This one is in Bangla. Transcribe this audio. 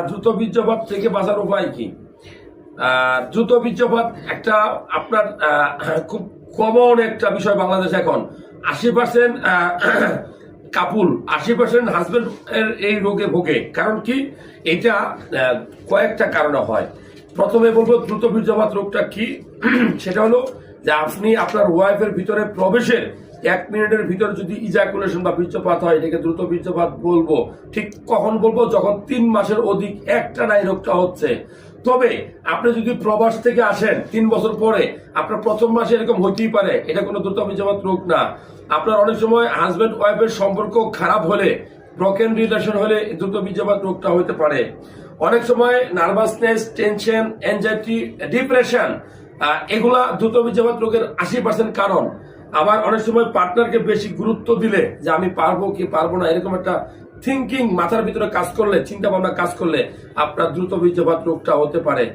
দ্রুত বীর্যপাত থেকে বাঁচার উপায় কি? দ্রুত বীর্যপাত একটা আপনার খুব কমন একটা বিষয় বাংলাদেশে এখন। 80% কাপুল, 80% হাজবেন্ড এর এই রোগে ভোগে। কারণ কি? এটা কয়েকটা কারণে হয়। প্রথমে বলবো দ্রুত বীর্যপাত রোগটা কি। সেটা হলো যে আপনি আপনার ওয়াইফের ভিতরে প্রবেশের 1 মিনিটের ভিতরে যদি ইজাকুলেশন বা বীর্যপাত হয়, এটাকে দ্রুত বীর্যপাত বলবো। ঠিক কখন বলবো? যখন 3 মাসের অধিক একটানা এই রোগটা হচ্ছে। তবে আপনি যদি প্রবাস থেকে আসেন 3 বছর পরে, আপনার প্রথম মাসে এরকম হতেই পারে, এটা কোনো দ্রুত বীর্যপাত রোগ না। আপনার অনেক সময় হাজবেন্ড ওয়াইফের সম্পর্ক খারাপ হলে, ব্রোকেন রিলেশন হলে দ্রুত বীর্যপাত রোগটা হতে পারে। অনেক সময় নার্ভাসনেস, টেনশন, এনজাইটি, ডিপ্রেশন, এগুলা দ্রুত বীর্যপাত রোগের 80% কারণ। আবার অনেক সময় পার্টনারকে বেশি গুরুত্ব দিলে, যে আমি পারবো কি পারবো না, এরকম একটা থিঙ্কিং মাথার ভিতরে কাজ করলে, চিন্তা ভাবনা কাজ করলে আপনার দ্রুত বীর্যপাত রোগটা হতে পারে।